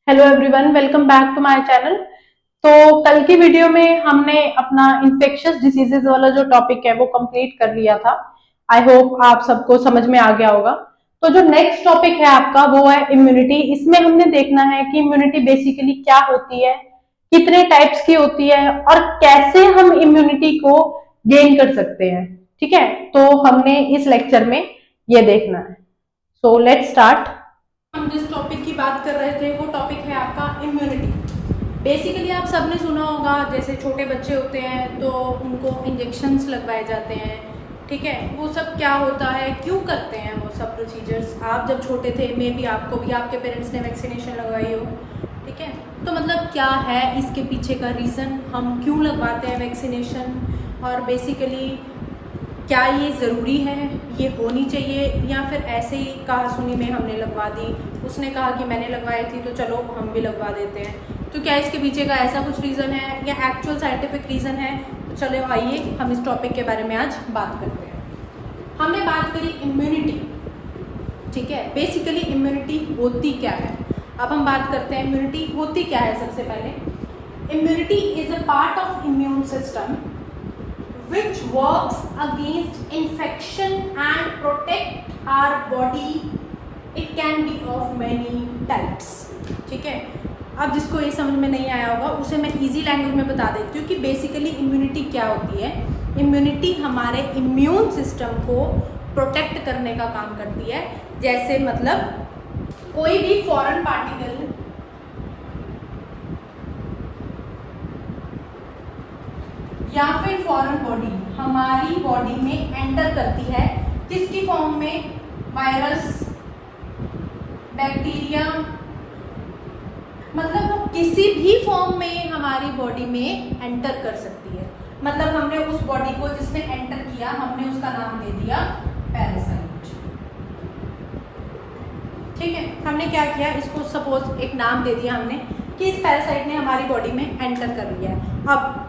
Hello everyone, welcome back to my channel. तो कल की वीडियो में हमने अपना इन्फेक्शियस डिसीजेज वाला जो टॉपिक है वो कंप्लीट कर लिया था। आई होप आप सबको समझ में आ गया होगा। तो जो नेक्स्ट टॉपिक है आपका वो है इम्यूनिटी। इसमें हमने देखना है कि इम्यूनिटी बेसिकली क्या होती है, कितने टाइप्स की होती है और कैसे हम इम्यूनिटी को गेन कर सकते हैं। ठीक है, तो हमने इस लेक्चर में ये देखना है। So let's start. हम जिस टॉपिक की बात कर रहे थे वो टॉपिक है आपका इम्यूनिटी। बेसिकली आप सबने सुना होगा, जैसे छोटे बच्चे होते हैं तो उनको इंजेक्शंस लगवाए जाते हैं। ठीक है, वो सब क्या होता है, क्यों करते हैं वो सब प्रोसीजर्स। आप जब छोटे थे मे बी आपको भी आपके पेरेंट्स ने वैक्सीनेशन लगवाई हो। ठीक है, तो मतलब क्या है इसके पीछे का रीज़न, हम क्यों लगवाते हैं वैक्सीनेशन, और बेसिकली क्या ये ज़रूरी है, ये होनी चाहिए, या फिर ऐसे ही कहा सुनी में हमने लगवा दी, उसने कहा कि मैंने लगवाई थी तो चलो हम भी लगवा देते हैं। तो क्या इसके पीछे का ऐसा कुछ रीज़न है या एक्चुअल साइंटिफिक रीज़न है? तो चलो आइए हम इस टॉपिक के बारे में आज बात करते हैं। हमने बात करी इम्यूनिटी। ठीक है, बेसिकली इम्यूनिटी होती क्या है। अब हम बात करते हैं इम्यूनिटी होती क्या है। सबसे पहले immunity is a part of immune system which works against infection and protect our body. It can be of many types. ठीक है, अब जिसको ये समझ में नहीं आया होगा उसे मैं इजी लैंग्वेज में बता देती हूँ कि बेसिकली इम्यूनिटी क्या होती है। इम्यूनिटी हमारे इम्यून सिस्टम को प्रोटेक्ट करने का काम करती है। जैसे मतलब कोई भी फॉरेन पार्टिकल या फिर फॉरेन बॉडी हमारी बॉडी में एंटर करती है, किसकी फॉर्म में, वायरस, बैक्टीरिया, मतलब वो किसी भी फॉर्म में हमारी बॉडी में एंटर कर सकती है। मतलब हमने उस बॉडी को जिसने एंटर किया हमने उसका नाम दे दिया पैरासाइट। ठीक है, हमने क्या किया, इसको सपोज एक नाम दे दिया हमने कि इस पैरासाइट ने हमारी बॉडी में एंटर कर लिया है। अब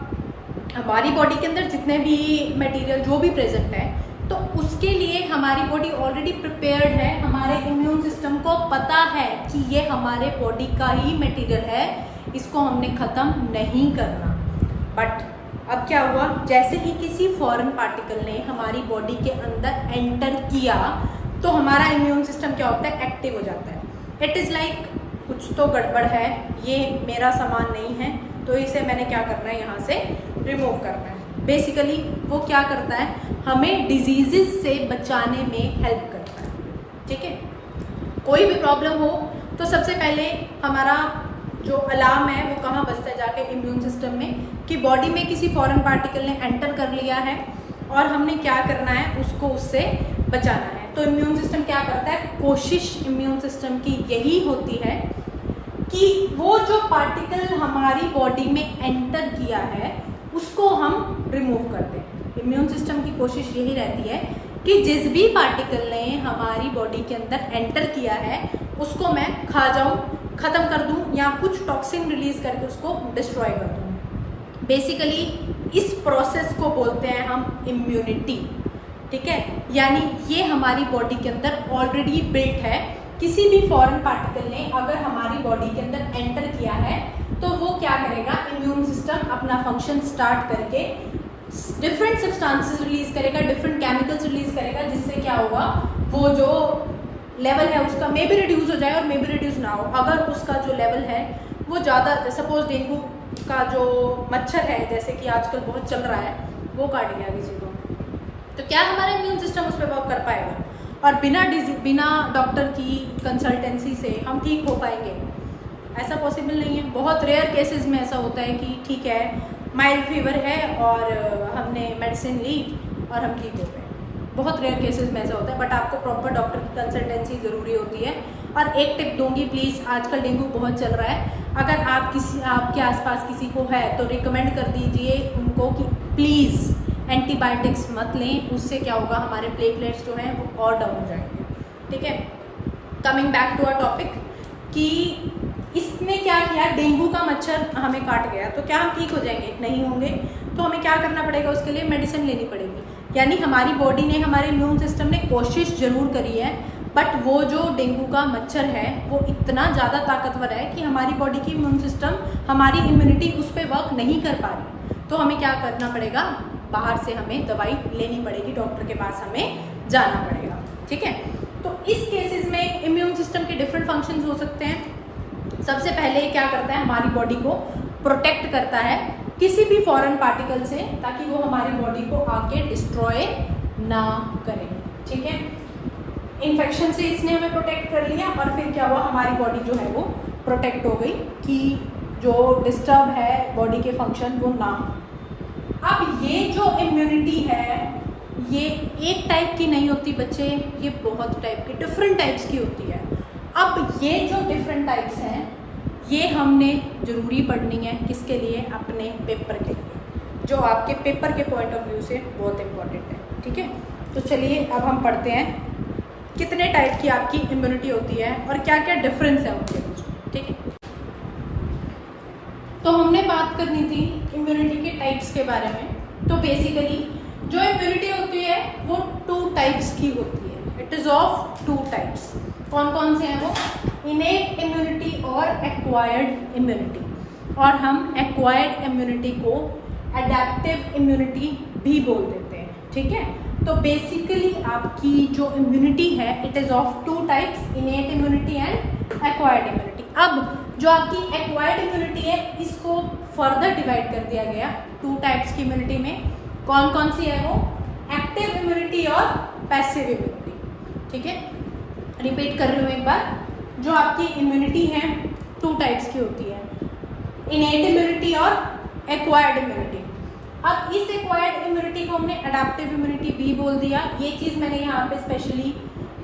हमारी बॉडी के अंदर जितने भी मटेरियल जो भी प्रेजेंट है तो उसके लिए हमारी बॉडी ऑलरेडी प्रिपेयर्ड है। हमारे इम्यून सिस्टम को पता है कि ये हमारे बॉडी का ही मटेरियल है, इसको हमने ख़त्म नहीं करना। बट अब क्या हुआ, जैसे ही किसी फॉरेन पार्टिकल ने हमारी बॉडी के अंदर एंटर किया तो हमारा इम्यून सिस्टम क्या होता है, एक्टिव हो जाता है। इट इज़ लाइक कुछ तो गड़बड़ है, ये मेरा सामान नहीं है तो इसे मैंने क्या करना है, यहाँ से रिमूव करना है। बेसिकली वो क्या करता है, हमें डिजीजेस से बचाने में हेल्प करता है। ठीक है, कोई भी प्रॉब्लम हो तो सबसे पहले हमारा जो अलार्म है वो कहाँ बजता है, जाके इम्यून सिस्टम में, कि बॉडी में किसी फॉरेन पार्टिकल ने एंटर कर लिया है और हमने क्या करना है, उसको उससे बचाना है। तो इम्यून सिस्टम क्या करता है, कोशिश इम्यून सिस्टम की यही होती है कि वो जो पार्टिकल हमारी बॉडी में एंटर किया है उसको हम रिमूव कर दें। इम्यून सिस्टम की कोशिश यही रहती है कि जिस भी पार्टिकल ने हमारी बॉडी के अंदर एंटर किया है उसको मैं खा जाऊं, ख़त्म कर दूं, या कुछ टॉक्सिन रिलीज करके उसको डिस्ट्रॉय कर दूं। बेसिकली इस प्रोसेस को बोलते हैं हम इम्यूनिटी। ठीक है, यानी ये हमारी बॉडी के अंदर ऑलरेडी बिल्ट है। किसी भी फॉरेन पार्टिकल ने अगर हमारी बॉडी के अंदर एंटर किया है तो वो क्या करेगा, इम्यून सिस्टम अपना फंक्शन स्टार्ट करके डिफरेंट सब्सटेंसेस रिलीज करेगा, डिफरेंट केमिकल्स रिलीज करेगा, जिससे क्या होगा, वो जो लेवल है उसका मे भी रिड्यूस हो जाए और मे भी रिड्यूस ना हो। अगर उसका जो लेवल है वो ज़्यादा, सपोज डेंगू का जो मच्छर है जैसे कि आजकल बहुत चल रहा है, वो काट गया किसी को, तो क्या हमारा इम्यून सिस्टम उस पर वर्क कर पाएगा? और बिना डॉक्टर की कंसल्टेंसी से हम ठीक हो पाएंगे? ऐसा पॉसिबल नहीं है। बहुत रेयर केसेस में ऐसा होता है कि ठीक है माइल्ड फीवर है और हमने मेडिसिन ली और हम ठीक हो गए। बहुत रेयर केसेस में ऐसा होता है, बट आपको प्रॉपर डॉक्टर की कंसल्टेंसी ज़रूरी होती है। और एक टिप दूंगी प्लीज़, आजकल डेंगू बहुत चल रहा है, अगर आपके आसपास किसी को है तो रिकमेंड कर दीजिए उनको कि प्लीज़ एंटीबायोटिक्स मत लें। उससे क्या होगा, हमारे प्लेटलेट्स जो हैं वो और डाउन हो जाएंगे। ठीक है, coming back to our topic, कि इसने क्या किया, डेंगू का मच्छर हमें काट गया तो क्या हम ठीक हो जाएंगे? नहीं होंगे। तो हमें क्या करना पड़ेगा, उसके लिए मेडिसिन लेनी पड़ेगी। यानी हमारी बॉडी ने, हमारे इम्यून सिस्टम ने कोशिश जरूर करी है बट वो जो डेंगू का मच्छर है वो इतना ज़्यादा ताकतवर है कि हमारी बॉडी की इम्यून सिस्टम, हमारी इम्यूनिटी उस पर वर्क नहीं कर पा रही। तो हमें क्या करना पड़ेगा, बाहर से हमें दवाई लेनी पड़ेगी, डॉक्टर के पास हमें जाना पड़ेगा। ठीक है, तो इस केसेस में इम्यून सिस्टम के डिफरेंट फंक्शंस हो सकते हैं। सबसे पहले क्या करता है, हमारी बॉडी को प्रोटेक्ट करता है किसी भी फॉरेन पार्टिकल से, ताकि वो हमारी बॉडी को आके डिस्ट्रॉय ना करे। ठीक है, इन्फेक्शन से इसने हमें प्रोटेक्ट कर लिया और फिर क्या हुआ, हमारी बॉडी जो है वो प्रोटेक्ट हो गई कि जो डिस्टर्ब है बॉडी के फंक्शन वो ना हो। अब ये जो इम्यूनिटी है ये एक टाइप की नहीं होती बच्चे, ये बहुत टाइप की, डिफरेंट टाइप्स की होती है। अब ये जो डिफरेंट टाइप्स हैं ये हमने ज़रूरी पढ़नी है, किसके लिए, अपने पेपर के लिए, जो आपके पेपर के पॉइंट ऑफ व्यू से बहुत इम्पोर्टेंट है। ठीक है, तो चलिए अब हम पढ़ते हैं कितने टाइप की आपकी इम्यूनिटी होती है और क्या क्या डिफरेंस है उनके बीच में। ठीक है, तो हमने बात करनी थी इम्यूनिटी के टाइप्स के बारे में। तो बेसिकली जो इम्यूनिटी होती है वो 2 टाइप्स की होती है। It is of 2 types. कौन कौन से हैं वो, इनेट इम्यूनिटी और एक्वायर्ड इम्यूनिटी। और हम एक्वायर्ड इम्यूनिटी को एडेप्टिव इम्यूनिटी भी बोल देते हैं। ठीक है, तो बेसिकली आपकी जो इम्यूनिटी है it is of 2 types, innate immunity and acquired immunity. अब जो आपकी एक्वायर्ड इम्यूनिटी है इसको फर्दर डिवाइड कर दिया गया 2 टाइप्स की इम्यूनिटी में। कौन कौन सी है वो, एक्टिव इम्यूनिटी और पैसिव इम्यूनिटी। ठीक है, रिपीट कर रही हूँ एक बार, जो आपकी इम्यूनिटी है 2 टाइप्स की होती है, इनेट इम्यूनिटी और एक्वायर्ड इम्यूनिटी। अब इस एक्वायर्ड इम्यूनिटी को हमने अडेप्टिव इम्यूनिटी भी बोल दिया। ये चीज़ मैंने यहाँ पे स्पेशली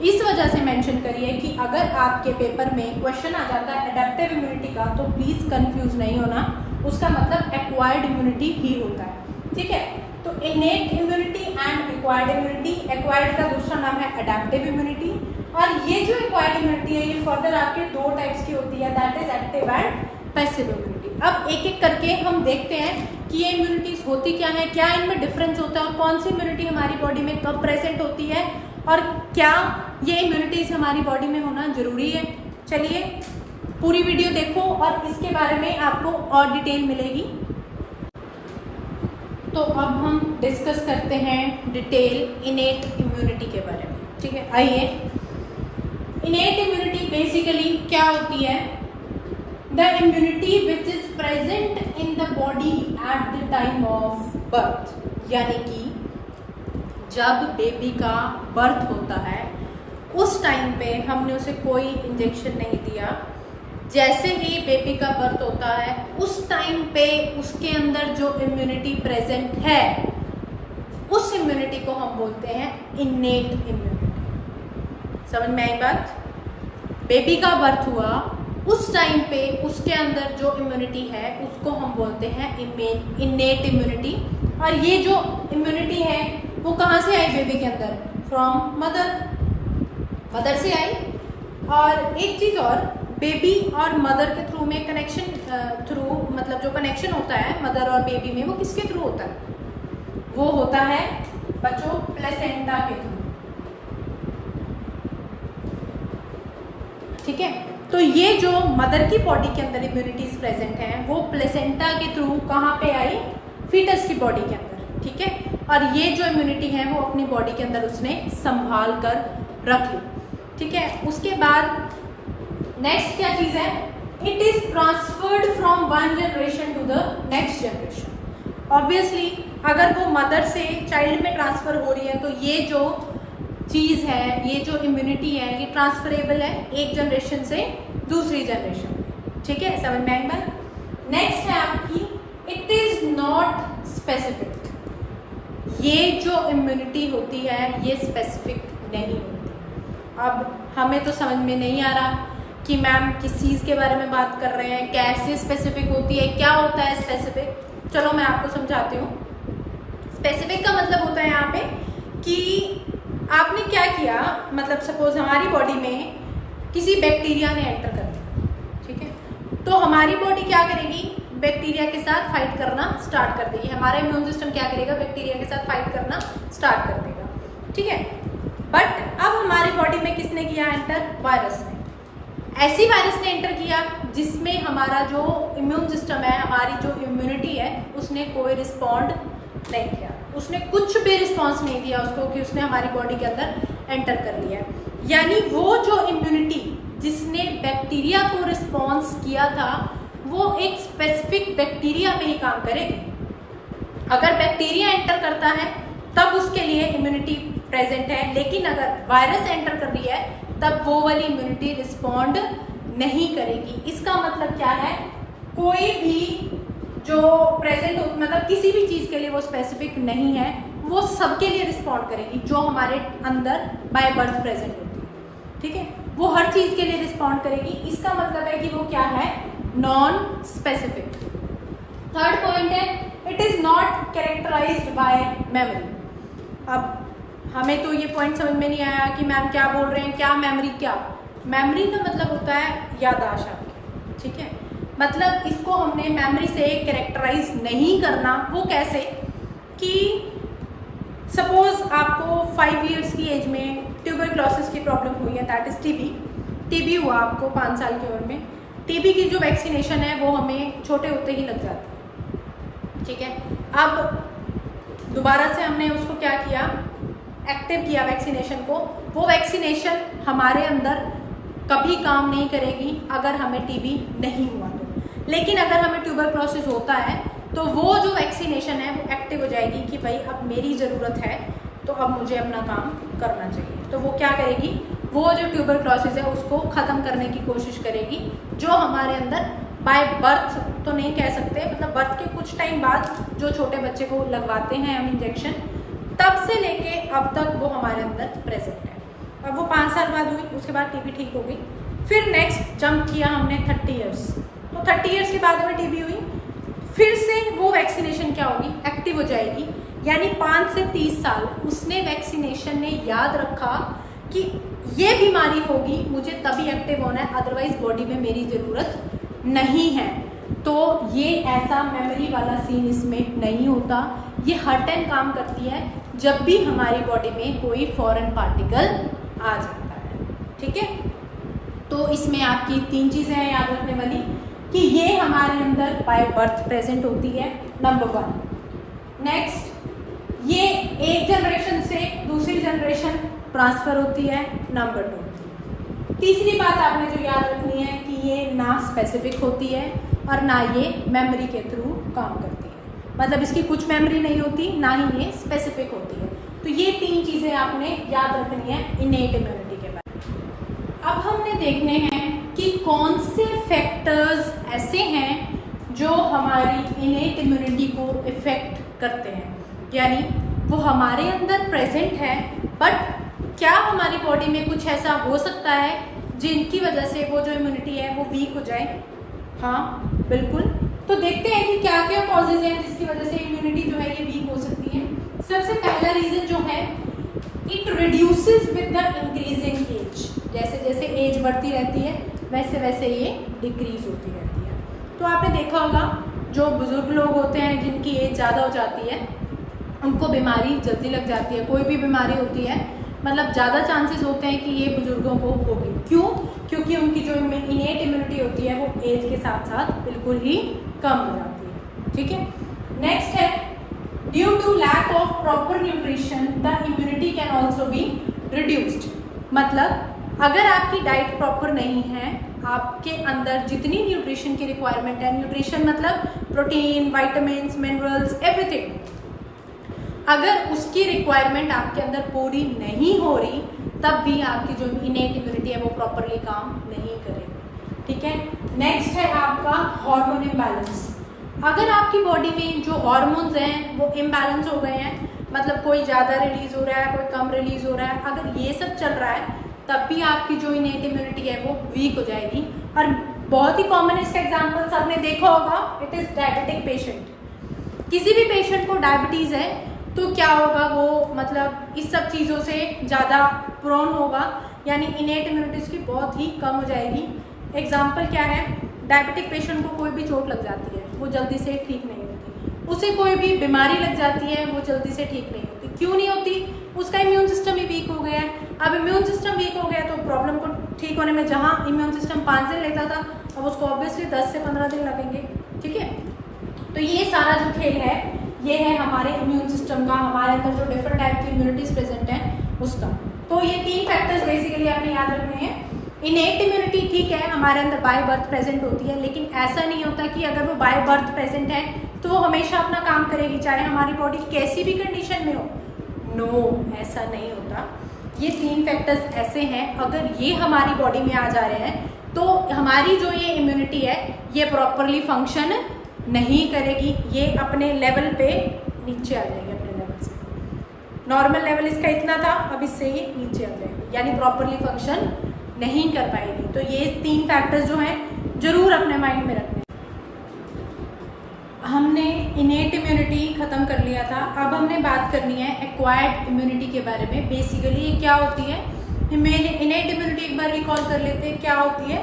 इस वजह से मेंशन करी है कि अगर आपके पेपर में क्वेश्चन आ जाता है अडेप्टिव इम्यूनिटी का तो प्लीज़ कंफ्यूज नहीं होना, उसका मतलब एक्वायर्ड इम्यूनिटी ही होता है। ठीक है, तो innate immunity and acquired immunity, acquired का दूसरा नाम है अडेप्टिव इम्यूनिटी। और ये जो एक्वायर्ड इम्यूनिटी है ये फर्दर आपके 2 टाइप्स की होती है, that is active and passive immunity. अब एक एक करके हम देखते हैं कि ये इम्यूनिटीज होती क्या है, क्या इनमें डिफरेंस होता है और कौन सी इम्यूनिटी हमारी बॉडी में कब प्रेजेंट होती है और क्या ये इम्यूनिटीज हमारी बॉडी में होना जरूरी है। चलिए पूरी वीडियो देखो और इसके बारे में आपको और डिटेल मिलेगी। तो अब हम डिस्कस करते हैं डिटेल इनेट इम्यूनिटी के बारे में। ठीक है, आइए, इनेट इम्यूनिटी बेसिकली क्या होती है, the immunity which is present in the body at the time of birth, यानी कि जब बेबी का बर्थ होता है उस टाइम पे हमने उसे कोई इंजेक्शन नहीं दिया, जैसे ही बेबी का बर्थ होता है उस टाइम पे उसके अंदर जो इम्यूनिटी प्रेजेंट है उस इम्यूनिटी को हम बोलते हैं इनेट इम्यूनिटी। समझ में आई बात, बेबी का बर्थ हुआ उस टाइम पे उसके अंदर जो इम्यूनिटी है उसको हम बोलते हैं इनेट इम्यूनिटी। और ये जो इम्यूनिटी है वो कहाँ से आई बेबी के अंदर, फ्रॉम मदर से आई। और एक चीज़ और, बेबी और मदर के थ्रू में कनेक्शन थ्रू, मतलब जो कनेक्शन होता है मदर और बेबी में वो किसके थ्रू होता है, वो होता है बच्चों प्लेसेंटा के थ्रू। ठीक है, तो ये जो मदर की बॉडी के अंदर इम्यूनिटीज प्रेजेंट हैं वो प्लेसेंटा के थ्रू कहाँ पे आई, फीटस की बॉडी के अंदर। ठीक है, और ये जो इम्यूनिटी है वो अपनी बॉडी के अंदर उसने संभाल कर रख ली। ठीक है, उसके बाद नेक्स्ट क्या चीज़ है, it is transferred from one generation to the next generation. Obviously अगर वो मदर से चाइल्ड में ट्रांसफर हो रही है तो ये जो चीज़ है, ये जो इम्यूनिटी है ये ट्रांसफरेबल है एक जनरेशन से दूसरी जनरेशन में। ठीक है, समझ में आई बात। नेक्स्ट है आपकी, इट इज नॉट स्पेसिफिक। ये जो इम्यूनिटी होती है ये स्पेसिफिक नहीं होती। अब हमें तो समझ में नहीं आ रहा कि मैम किस चीज़ के बारे में बात कर रहे हैं, कैसे स्पेसिफिक होती है, क्या होता है स्पेसिफिक। चलो मैं आपको समझाती हूँ। स्पेसिफिक का मतलब होता है यहाँ पे कि आपने क्या किया, मतलब सपोज हमारी बॉडी में किसी बैक्टीरिया ने एंटर कर दिया। ठीक है, तो हमारी बॉडी क्या करेगी, बैक्टीरिया के साथ फाइट करना स्टार्ट कर देगी। हमारा इम्यून सिस्टम क्या करेगा, बैक्टीरिया के साथ फाइट करना स्टार्ट कर देगा। ठीक है, बट अब हमारी बॉडी में किसने किया एंटर? वायरस ने। ऐसी वायरस ने एंटर किया जिसमें हमारा जो इम्यून सिस्टम है, हमारी जो इम्यूनिटी है, उसने कोई रिस्पॉन्ड नहीं किया, उसने कुछ भी रिस्पॉन्स नहीं दिया उसको कि उसने हमारी बॉडी के अंदर एंटर कर लिया है। यानी वो जो इम्यूनिटी जिसने बैक्टीरिया को रिस्पॉन्स किया था वो एक स्पेसिफिक बैक्टीरिया में ही काम करेगी। अगर बैक्टीरिया एंटर करता है तब उसके लिए इम्यूनिटी प्रेजेंट है, लेकिन अगर वायरस एंटर कर रही है तब वो वाली इम्यूनिटी रिस्पॉन्ड नहीं करेगी। इसका मतलब क्या है? कोई भी जो प्रेजेंट हो, मतलब किसी भी चीज़ के लिए वो स्पेसिफिक नहीं है, वो सबके लिए रिस्पॉन्ड करेगी जो हमारे अंदर बाय बर्थ प्रेजेंट होती है। ठीक है, वो हर चीज़ के लिए रिस्पॉन्ड करेगी। इसका मतलब है कि वो क्या है? Non specific. थर्ड पॉइंट है, it is not characterised by memory. अब हमें तो ये पॉइंट समझ में नहीं आया कि मैम क्या बोल रहे हैं, क्या मेमोरी? क्या मेमोरी का मतलब होता है याददाश्त आपकी। ठीक है, मतलब इसको हमने मेमोरी से कैरेक्टराइज नहीं करना। वो कैसे कि सपोज आपको 5 इयर्स की एज में ट्यूबरक्लोसिस की प्रॉब्लम हुई है, दैट इज टीबी हुआ आपको 5 साल की उम्र में। टीबी की जो वैक्सीनेशन है वो हमें छोटे होते ही लग जाती है। ठीक है, अब दोबारा से हमने उसको क्या किया? एक्टिव किया वैक्सीनेशन को। वो वैक्सीनेशन हमारे अंदर कभी काम नहीं करेगी अगर हमें टीबी नहीं हुआ तो। लेकिन अगर हमें ट्यूबरक्लोसिस होता है तो वो जो वैक्सीनेशन है वो एक्टिव हो जाएगी कि भाई अब मेरी ज़रूरत है तो अब मुझे अपना काम करना चाहिए। तो वो क्या करेगी? वो जो ट्यूबरक्लोसिस है उसको ख़त्म करने की कोशिश करेगी, जो हमारे अंदर बाय बर्थ तो नहीं कह सकते, मतलब बर्थ के कुछ टाइम बाद जो छोटे बच्चे को लगवाते हैं हम इंजेक्शन, तब से लेके अब तक वो हमारे अंदर प्रेजेंट है। अब वो 5 साल बाद हुई, उसके बाद टीबी ठीक हो गई। फिर नेक्स्ट जंप किया हमने 30 इयर्स, तो 30 इयर्स के बाद हमें टीबी हुई, फिर से वो वैक्सीनेशन क्या होगी? एक्टिव हो जाएगी। यानी 5 से 30 साल उसने वैक्सीनेशन ने याद रखा कि ये बीमारी होगी, मुझे तभी एक्टिव होना है, अदरवाइज बॉडी में मेरी ज़रूरत नहीं है। तो ये ऐसा मेमोरी वाला सीन इसमें नहीं होता। ये हर टाइम काम करती है जब भी हमारी बॉडी में कोई फॉरेन पार्टिकल आ जाता है। ठीक है, तो इसमें आपकी 3 चीज़ें हैं याद रखने वाली कि ये हमारे अंदर बाय बर्थ प्रेजेंट होती है, नंबर 1। नेक्स्ट, ये एक जनरेशन से दूसरी जनरेशन ट्रांसफ़र होती है, नंबर 2। तीसरी बात आपने जो याद रखनी है कि ये ना स्पेसिफिक होती है और ना ये मेमोरी के थ्रू काम करती है, मतलब इसकी कुछ मेमोरी नहीं होती, ना ही ये स्पेसिफिक होती है। तो ये 3 चीज़ें आपने याद रखनी है इनेट इम्यूनिटी के बारे में। अब हमने देखने हैं कि कौन से फैक्टर्स ऐसे हैं जो हमारी इनेट इम्यूनिटी को इफ़ेक्ट करते हैं, यानी वो हमारे अंदर प्रेजेंट है, बट क्या हमारी बॉडी में कुछ ऐसा हो सकता है जिनकी वजह से वो जो इम्यूनिटी है वो वीक हो जाए? हाँ बिल्कुल। तो देखते हैं कि क्या क्या कॉजेज हैं जिसकी वजह से इम्यूनिटी जो है ये वीक हो सकती है। सबसे पहला रीज़न जो है, it reduces with the increasing age. जैसे जैसे एज बढ़ती रहती है वैसे वैसे ये डिक्रीज होती रहती है। तो आपने देखा होगा जो बुज़ुर्ग लोग होते हैं जिनकी एज ज़्यादा हो जाती है उनको बीमारी जल्दी लग जाती है। कोई भी बीमारी होती है मतलब ज़्यादा चांसेस होते हैं कि ये बुजुर्गों को होगी। क्यों? क्योंकि उनकी जो इनेट इम्यूनिटी होती है वो एज के साथ साथ बिल्कुल ही कम हो जाती है। ठीक है, नेक्स्ट है, due to lack of proper nutrition the immunity can also be reduced. मतलब अगर आपकी डाइट प्रॉपर नहीं है, आपके अंदर जितनी न्यूट्रिशन की रिक्वायरमेंट है, न्यूट्रिशन मतलब प्रोटीन, वाइटामिन, मिनरल्स, एवरीथिंग, अगर उसकी रिक्वायरमेंट आपके अंदर पूरी नहीं हो रही तब भी आपकी जो इनेट इम्यूनिटी है वो प्रॉपरली काम नहीं करेगी। ठीक है, नेक्स्ट है आपका हार्मोन इम्बैलेंस। अगर आपकी बॉडी में जो हार्मोन्स हैं वो इम्बैलेंस हो गए हैं, मतलब कोई ज़्यादा रिलीज़ हो रहा है, कोई कम रिलीज़ हो रहा है, अगर ये सब चल रहा है तब भी आपकी जो इनेट इम्यूनिटी है वो वीक हो जाएगी। और बहुत ही कॉमन इसका एग्जाम्पल सबने देखा होगा, इट इज़ डायबिटिक पेशेंट। किसी भी पेशेंट को डायबिटीज़ है तो क्या होगा, वो मतलब इस सब चीज़ों से ज़्यादा प्रोन होगा, यानी इनेट इम्यूनिटी उसकी बहुत ही कम हो जाएगी। एग्जाम्पल क्या है, डायबिटिक पेशेंट को कोई भी चोट लग जाती है वो जल्दी से ठीक नहीं होती, उसे कोई भी बीमारी लग जाती है वो जल्दी से ठीक नहीं होती। क्यों नहीं होती? उसका इम्यून सिस्टम ही वीक हो गया है। अब इम्यून सिस्टम वीक हो गया तो प्रॉब्लम को ठीक होने में जहाँ इम्यून सिस्टम 5 दिन लेता था, अब उसको ऑब्वियसली 10 से 15 दिन लगेंगे। ठीक है, तो ये सारा जो खेल है ये है हमारे इम्यून सिस्टम का, हमारे अंदर जो डिफरेंट टाइप की इम्यूनिटीज प्रेजेंट हैं उसका। तो ये 3 फैक्टर्स बेसिकली आपने याद रखने हैं। इनेट इम्यूनिटी ठीक है हमारे अंदर बाय बर्थ प्रेजेंट होती है, लेकिन ऐसा नहीं होता कि अगर वो बाय बर्थ प्रेजेंट है तो वो हमेशा अपना काम करेगी चाहे हमारी बॉडी कैसी भी कंडीशन में हो। नो, ऐसा नहीं होता। ये 3 फैक्टर्स ऐसे हैं, अगर ये हमारी बॉडी में आ जा रहे हैं तो हमारी जो ये इम्यूनिटी है ये प्रॉपरली फंक्शन नहीं करेगी, ये अपने लेवल पे नीचे आ जाएगी, अपने लेवल से। नॉर्मल लेवल इसका इतना था, अब इससे ये नीचे आ जाएगी, यानी प्रॉपरली फंक्शन नहीं कर पाएगी। तो ये 3 फैक्टर्स जो हैं जरूर अपने माइंड में रखने। हमने इनेट इम्यूनिटी खत्म कर लिया था, अब हमने बात करनी है एक्वायर्ड इम्यूनिटी के बारे में। बेसिकली ये क्या होती है? इनेट इम्यूनिटी एक बार रिकॉल कर लेते हैं, क्या होती है?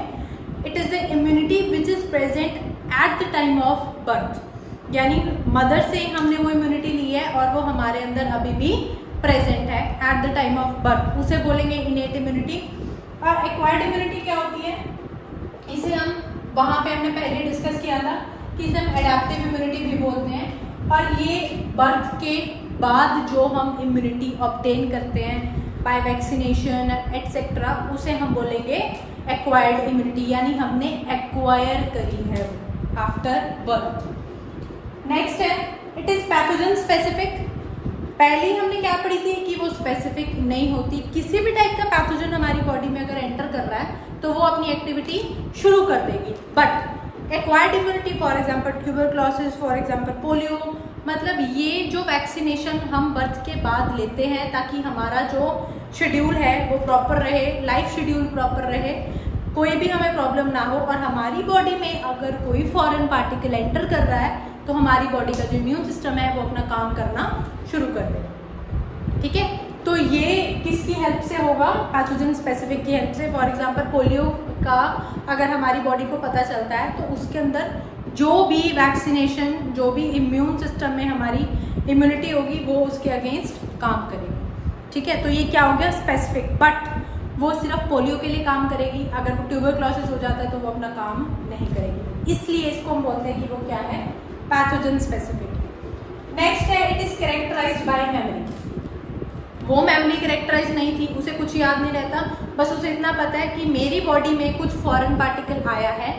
It is the immunity which is present at the time of birth, यानी मदर से हमने वो इम्यूनिटी ली है और वो हमारे अंदर अभी भी प्रेजेंट है at the time of birth, उसे बोलेंगे इनेट इम्यूनिटी। और एक्वायर्ड इम्यूनिटी क्या होती है? इसे हम वहाँ पे हमने पहले डिस्कस किया था कि इसे हम एडेप्टिव इम्यूनिटी भी बोलते हैं। और ये बर्थ के बाद जो हम इम्यूनिटी ऑब्टेन करते हैं बाय वैक्सीनेशन एटसेट्रा, उसे हम बोलेंगे एक्वायर्ड इम्यूनिटी, यानी हमने एक्वायर करी है आफ्टर बर्थ। नेक्स्ट है इट इज पैथोजन स्पेसिफिक। पहले हमने क्या पढ़ी थी कि वो स्पेसिफिक नहीं होती, किसी भी टाइप का पैथोजन हमारी बॉडी में अगर एंटर कर रहा है तो वो अपनी एक्टिविटी शुरू कर देगी। But acquired immunity for example tuberculosis, for example polio, मतलब ये जो वैक्सीनेशन हम बर्थ के बाद लेते हैं ताकि हमारा जो शेड्यूल है वो प्रॉपर रहे, लाइफ शेड्यूल प्रॉपर रहे, कोई भी हमें प्रॉब्लम ना हो, और हमारी बॉडी में अगर कोई फॉरेन पार्टिकल एंटर कर रहा है तो हमारी बॉडी का जो इम्यून सिस्टम है वो अपना काम करना शुरू कर देगा। ठीक है, तो ये किसकी हेल्प से होगा? पैथोजन स्पेसिफिक की हेल्प से। फॉर एग्जांपल पोलियो का अगर हमारी बॉडी को पता चलता है तो उसके अंदर जो भी वैक्सीनेशन, जो भी इम्यून सिस्टम में हमारी इम्यूनिटी होगी वो उसके अगेंस्ट काम करेगी। ठीक है, तो ये क्या हो गया? स्पेसिफिक। बट वो सिर्फ पोलियो के लिए काम करेगी, अगर वो ट्यूबरक्लोसिस हो जाता है तो वो अपना काम नहीं करेगी, इसलिए इसको हम बोलते हैं कि वो क्या है? Pathogen specific. नेक्स्ट है it is characterised by memory. वो मेमोरी कैरेक्टराइज नहीं थी, उसे कुछ याद नहीं रहता, बस उसे इतना पता है कि मेरी बॉडी में कुछ फॉरेन पार्टिकल आया है,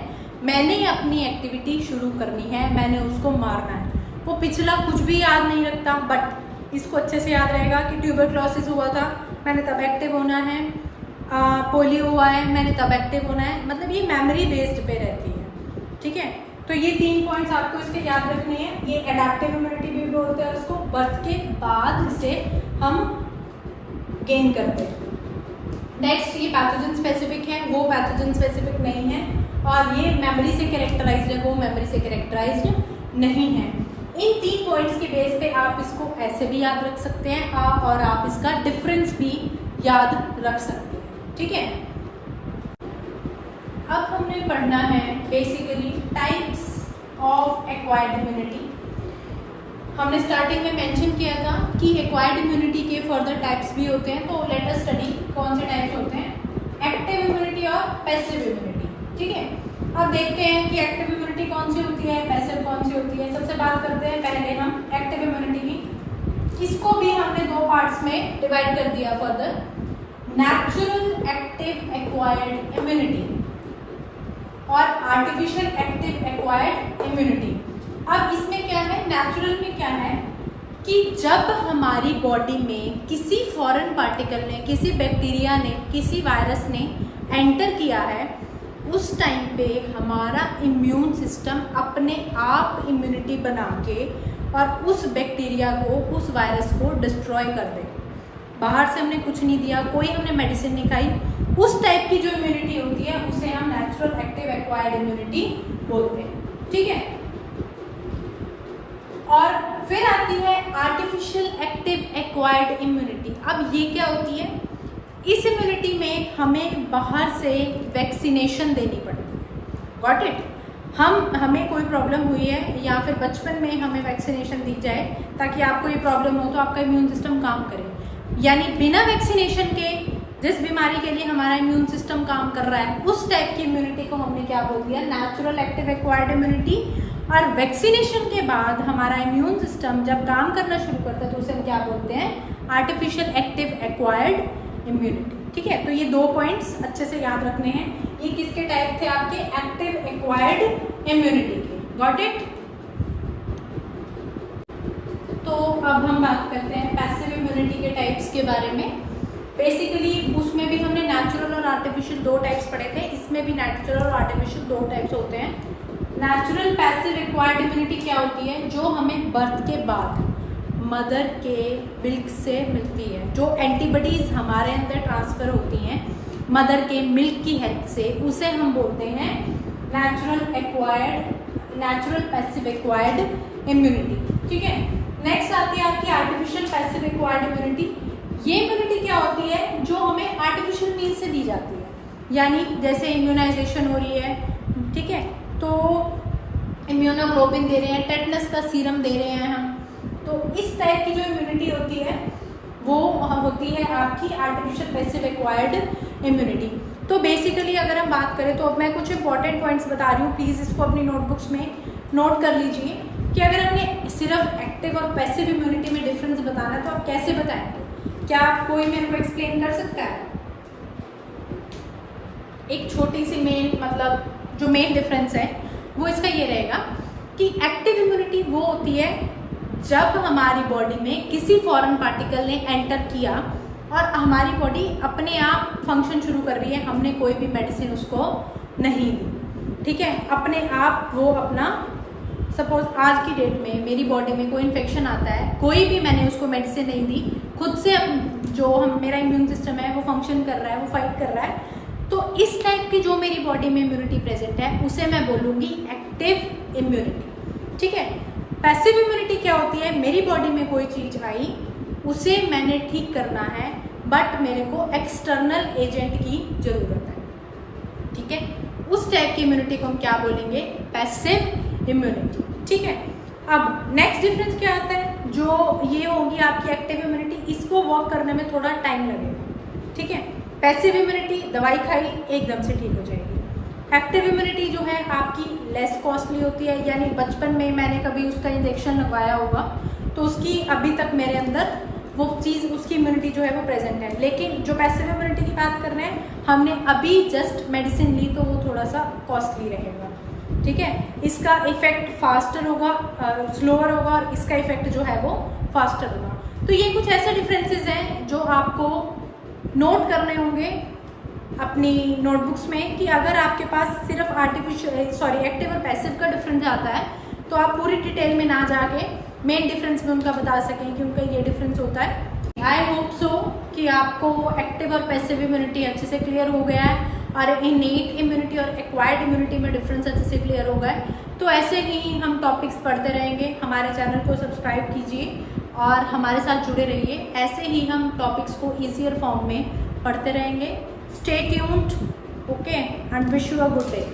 मैंने अपनी एक्टिविटी शुरू करनी है, मैंने उसको मारना है। वो पिछला कुछ भी याद नहीं रखता, बट इसको अच्छे से याद रहेगा कि ट्यूबरक्लोसिस हुआ था, मैंने तब एक्टिव होना है, पोलियो हुआ है, मैंने तब एक्टिव होना है, मतलब ये मेमोरी बेस्ड पे रहती है। ठीक है, तो ये 3 पॉइंट्स आपको इसके याद रखने हैं। ये एडेप्टिव इम्यूनिटी भी बोलते हैं उसको, बर्थ के बाद इसे हम गेन करते हैं। नेक्स्ट ये पैथोजन स्पेसिफिक है, वो पैथोजन स्पेसिफिक नहीं है, और ये मेमोरी से कैरेक्टराइज्ड है, वो मेमोरी से कैरेक्टराइज्ड नहीं है। इन 3 पॉइंट्स के बेस पे आप इसको ऐसे भी याद रख सकते हैं और आप इसका डिफरेंस भी याद रख सकते हैं। ठीक है, अब हमने पढ़ना है basically types of acquired immunity. हमने स्टार्टिंग में मेंशन किया था कि एक्वायर्ड इम्यूनिटी के फर्दर टाइप्स भी होते हैं, तो लेट अस स्टडी कौन से टाइप्स होते हैं, एक्टिव इम्यूनिटी और पैसिव इम्यूनिटी। ठीक है, अब देखते हैं कि एक्टिव इम्यूनिटी कौन सी होती है, पैसिव कौन सी होती है। सबसे बात करते हैं पहले हम एक्टिव इम्यूनिटी की। इसको भी हमने 2 पार्ट्स में डिवाइड कर दिया further, natural active acquired immunity और आर्टिफिशियल एक्टिव एक्वायर्ड इम्यूनिटी। अब इसमें क्या है, नेचुरल में क्या है कि जब हमारी बॉडी में किसी फॉरेन पार्टिकल ने, किसी बैक्टीरिया ने, किसी वायरस ने एंटर किया है, उस टाइम पे हमारा इम्यून सिस्टम अपने आप इम्यूनिटी बना के और उस बैक्टीरिया को, उस वायरस को डिस्ट्रॉय कर दे। बाहर से हमने कुछ नहीं दिया, कोई हमने मेडिसिन नहीं खाई, उस टाइप की जो इम्यूनिटी होती है उसे हम नेचुरल एक्टिव एक्वायर्ड इम्यूनिटी बोलते हैं। ठीक है, और फिर आती है आर्टिफिशियल एक्टिव एक्वायर्ड इम्यूनिटी। अब ये क्या होती है? इस इम्यूनिटी में हमें बाहर से वैक्सीनेशन देनी पड़ती है। Got it? हमें कोई प्रॉब्लम हुई है या फिर बचपन में हमें वैक्सीनेशन दी जाए ताकि आपको ये प्रॉब्लम हो तो आपका इम्यून सिस्टम काम करे, यानी बिना वैक्सीनेशन के जिस बीमारी के लिए हमारा इम्यून सिस्टम काम कर रहा है उस टाइप की इम्यूनिटी को हमने क्या बोल दिया, नेचुरल एक्टिव एक्वायर्ड इम्यूनिटी। और वैक्सीनेशन के बाद हमारा इम्यून सिस्टम जब काम करना शुरू करता है तो उसे हम क्या बोलते हैं, आर्टिफिशियल एक्टिव एक्वायर्ड इम्यूनिटी। ठीक है, तो ये 2 पॉइंट्स अच्छे से याद रखने हैं। ये किसके टाइप थे आपके, एक्टिव एक्वायर्ड इम्यूनिटी के। Got it. तो अब हम बात करते हैं पैसिव इम्यूनिटी के टाइप्स के बारे में। बेसिकली उसमें भी हमने नेचुरल और आर्टिफिशियल 2 टाइप्स पढ़े थे, इसमें भी नेचुरल और आर्टिफिशियल 2 टाइप्स होते हैं। नेचुरल पैसिव एक्वायर्ड इम्यूनिटी क्या होती है, जो हमें बर्थ के बाद मदर के मिल्क से मिलती है, जो एंटीबॉडीज हमारे अंदर ट्रांसफर होती हैं मदर के मिल्क की हेल्प से, उसे हम बोलते हैं नेचुरल पैसिव एक्वायर्ड इम्यूनिटी। ठीक है, नेक्स्ट आती है आपकी आर्टिफिशियल पैसिव एक्वायर्ड इम्यूनिटी। ये इम्यूनिटी क्या होती है, जो हमें आर्टिफिशियल मीन्स से दी जाती है, यानी जैसे इम्यूनाइजेशन हो रही है, ठीक है, तो इम्यूनोग्लोबिन दे रहे हैं, टेटनस का सीरम दे रहे हैं हम, तो इस टाइप की जो इम्यूनिटी होती है वो होती है आपकी आर्टिफिशियल पैसिव एक्वायर्ड इम्यूनिटी। तो बेसिकली अगर हम बात करें तो अब मैं कुछ इंपॉर्टेंट पॉइंट्स बता रही हूँ, प्लीज़ इसको अपनी नोटबुक्स में नोट कर लीजिए कि अगर हमने सिर्फ एक्टिव और पैसिव इम्यूनिटी में डिफरेंस बताना है तो आप कैसे बताएंगे, क्या कोई मेरे को एक्सप्लेन कर सकता है? एक छोटी सी जो मेन डिफरेंस है वो इसका ये रहेगा कि एक्टिव इम्यूनिटी वो होती है जब हमारी बॉडी में किसी फॉरेन पार्टिकल ने एंटर किया और हमारी बॉडी अपने आप फंक्शन शुरू कर रही है, हमने कोई भी मेडिसिन उसको नहीं दी। ठीक है, अपने आप वो अपना, सपोज आज की डेट में मेरी बॉडी में कोई इन्फेक्शन आता है, कोई भी मैंने उसको मेडिसिन नहीं दी, खुद से मेरा इम्यून सिस्टम है वो फंक्शन कर रहा है, वो फाइट कर रहा है, तो इस टाइप की जो मेरी बॉडी में इम्यूनिटी प्रेजेंट है उसे मैं बोलूँगी एक्टिव इम्यूनिटी। ठीक है, पैसिव इम्यूनिटी क्या होती है, मेरी बॉडी में कोई चीज़ आई, उसे मैंने ठीक करना है बट मेरे को एक्सटर्नल एजेंट की ज़रूरत है। ठीक है, उस टाइप की इम्यूनिटी को हम क्या बोलेंगे, पैसिव इम्यूनिटी। ठीक है, अब नेक्स्ट डिफरेंस क्या आता है, जो ये होगी आपकी एक्टिव इम्यूनिटी, इसको वर्क करने में थोड़ा टाइम लगेगा। ठीक है, पैसिव इम्यूनिटी दवाई खाई एकदम से ठीक हो जाएगी। एक्टिव इम्यूनिटी जो है आपकी लेस कॉस्टली होती है, यानी बचपन में मैंने कभी उसका इंजेक्शन लगवाया होगा तो उसकी अभी तक मेरे अंदर वो चीज़, उसकी इम्यूनिटी जो है वो प्रेजेंट है। लेकिन जो पैसिव इम्यूनिटी की बात कर रहे हैं, हमने अभी जस्ट मेडिसिन ली तो वो थोड़ा सा कॉस्टली रहेगा। ठीक है, इसका इफेक्ट फास्टर होगा, स्लोअर होगा, और इसका इफेक्ट जो है वो फास्टर होगा। तो ये कुछ ऐसे डिफरेंसेस हैं जो आपको नोट करने होंगे अपनी नोटबुक्स में, कि अगर आपके पास सिर्फ एक्टिव और पैसिव का डिफरेंस आता है तो आप पूरी डिटेल में ना जाके मेन डिफरेंस में उनका बता सकें कि उनका ये डिफरेंस होता है। आई होप सो कि आपको एक्टिव और पैसिव इम्यूनिटी अच्छे से क्लियर हो गया है और इनेट इम्यूनिटी और एक्वायर्ड इम्यूनिटी में डिफरेंस अच्छे से क्लियर हो गया है। तो ऐसे ही हम टॉपिक्स पढ़ते रहेंगे, हमारे चैनल को सब्सक्राइब कीजिए और हमारे साथ जुड़े रहिए। ऐसे ही हम टॉपिक्स को ईजियर फॉर्म में पढ़ते रहेंगे। Stay tuned, okay, and wish you a good day.